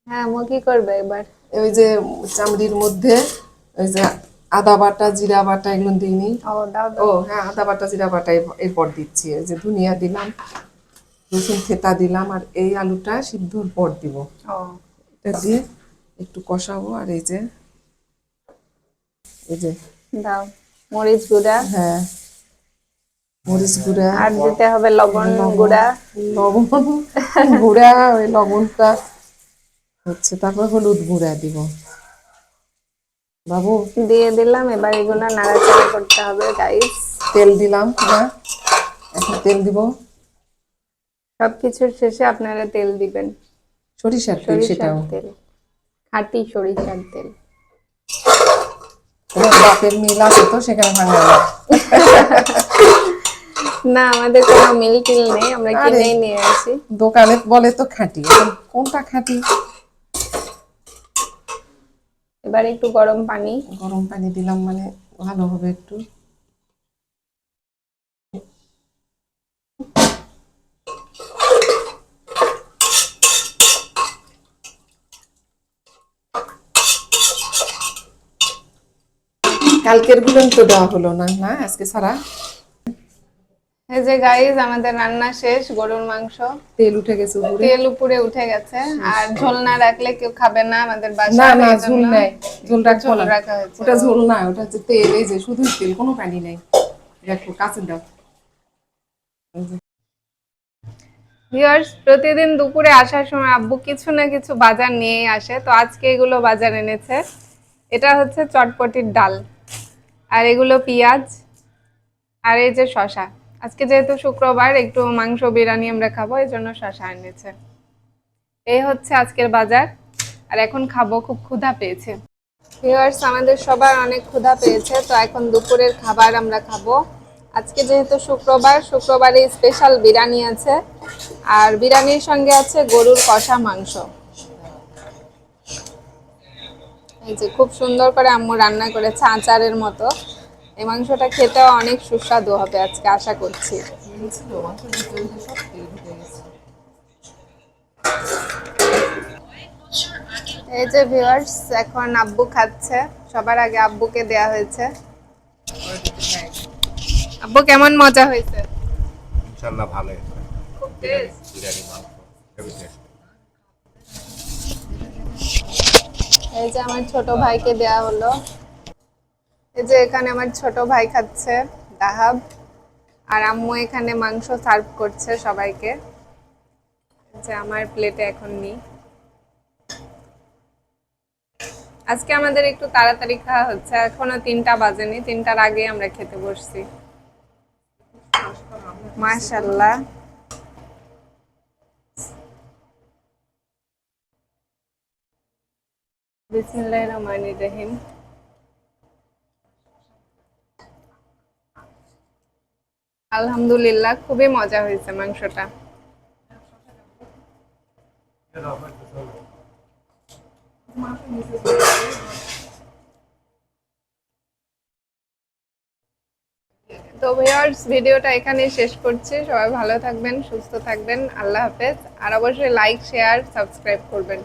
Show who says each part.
Speaker 1: হ্যাঁ, ও কি করবে এবার?
Speaker 2: ওই যে চামড়ির মধ্যে ওই যে আদা বাটা জিরা বাটা এগুলো দিইনি।
Speaker 1: ও দাও
Speaker 2: ও
Speaker 1: দাও।
Speaker 2: হ্যাঁ, আদা বাটা জিরা বাটা এরপর দিচ্ছি। এই যে ধনিয়া দিলাম, রসুন থেতা দিলাম, আর এই আলুটা সিদ্ধর পর দিব।
Speaker 1: ও
Speaker 2: এটা দিয়ে একটু কষাবো। আর এই যে
Speaker 1: দাও, মরিচ গুঁড়া।
Speaker 2: হ্যাঁ, মরিচ গুঁড়া,
Speaker 1: আর দিতে হবে লবণ
Speaker 2: লবণ,
Speaker 1: গুঁড়া।
Speaker 2: লবণ গুঁড়া, ওই লবণটা হচ্ছে, তারপর হলুদ গুঁড়া দিব। বাবু,
Speaker 1: দিয়ে দিলাম, এবার এগুলো নাড়াচাড়া করতে হবে গাইস।
Speaker 2: তেল দিলাম না, এখন তেল দিব।
Speaker 1: সবকিছুর শেষে আপনারা তেল দিবেন।
Speaker 2: সরিষার তেল,
Speaker 1: সরিষার
Speaker 2: সেটাও।
Speaker 1: তেল, খাঁটি সরিষার তেল।
Speaker 2: তোমার বাপের মিল আছে তো, সেখানে ভাঙা না।
Speaker 1: না, আমাদের কোনো মিল টিল নেই, আমরা
Speaker 2: আরে
Speaker 1: কিনেই নিয়ে আসি।
Speaker 2: দোকানে বলে তো খাঁটি, এখন কোনটা খাঁটি?
Speaker 1: এবার একটু গরম পানি।
Speaker 2: গরম পানি দিলাম মানে ভালো হবে একটু। কালকের গুলো তো দেওয়া হলো না, না আজকে ছাড়া।
Speaker 1: এই যে গাইস, আমাদের রান্না শেষ, গরুর মাংস।
Speaker 2: তেল উঠে গেছে উপরে।
Speaker 1: তেল উপরে উঠে গেছে। আর ঝোল না রাখলে কেউ খাবে না আমাদের
Speaker 2: না
Speaker 1: বাসায়,
Speaker 2: না,
Speaker 1: এই
Speaker 2: ঝোল
Speaker 1: জন্য
Speaker 2: নাই, ঝোল রাখবো
Speaker 1: ঝোল
Speaker 2: না।
Speaker 1: রাখা হয়েছে।
Speaker 2: ওটা ঝোল না, ওটা হচ্ছে তেল। এই যে শুধু তেল, কোনো পানি নেই। দেখো কাছে দাও।
Speaker 1: ভিউয়ার্স, প্রতিদিন দুপুরে আসার সময় আব্বু কিছু না কিছু বাজার নিয়েই আসে, তো আজকে এগুলো বাজার এনেছে। এটা হচ্ছে চটপটির ডাল, আর এগুলো পেঁয়াজ, আর এই যে শশা। আজকে যেহেতু শুক্রবার, একটু মাংস বিরিয়ানি আমরা খাবো, এই জন্য শশা এনেছে। এই হচ্ছে আজকের বাজার। আর এখন খাবো, খুব ক্ষুধা পেয়েছে। ভিউয়ার্স, আমাদের সবার অনেক ক্ষুধা পেয়েছে, তো এখন দুপুরের খাবার আমরা খাবো। আজকে যেহেতু শুক্রবার, শুক্রবারে স্পেশাল বিরিয়ানি আছে, আর বিরিয়ানির সঙ্গে আছে গরুর কষা মাংস। এই যে খুব সুন্দর করে আম্মু রান্না করেছে, আচারের মতো। এই মাংসটা খেতেও অনেক সুস্বাদু হবে আজকে, আশা করছি। এই যে ভিউয়ার্স, এখন আব্বু খাচ্ছে। সবার আগে আব্বুকে দেয়া হয়েছে। আব্বু, কেমন মজা হয়েছে?
Speaker 3: ইনশাল্লাহ ভালো হয়েছে।
Speaker 1: খুব টেস্ট।
Speaker 3: বিরিয়ানি মাংস হেভি টেস্ট।
Speaker 1: এই যে আমার ছোট ভাইকে দেয়া হলো। এই যে এখানে আমার ছোট ভাই খাচ্ছে, দাহাব। আর আম্মু এখানে মাংস সার্ভ করছে সবাইকে। যে আমার প্লেটে এখন নেই। আজকে আমাদের একটু তাড়াতাড়ি খাওয়া হচ্ছে, এখনো 3টা বাজেনি, 3টার আগে আমরা খেতে বসছি। মাশাআল্লাহ। বিসমিল্লাহির রহমানির রহিম। আলহামদুলিল্লাহ, খুবই মজা হয়েছে মাংসটা। তো ভিউয়ার্স, ভিডিওটা এখানেই শেষ করছি। সবাই ভালো থাকবেন, সুস্থ থাকবেন, আল্লাহ হাফেজ। আর অবশ্যই লাইক, শেয়ার, সাবস্ক্রাইব করবেন।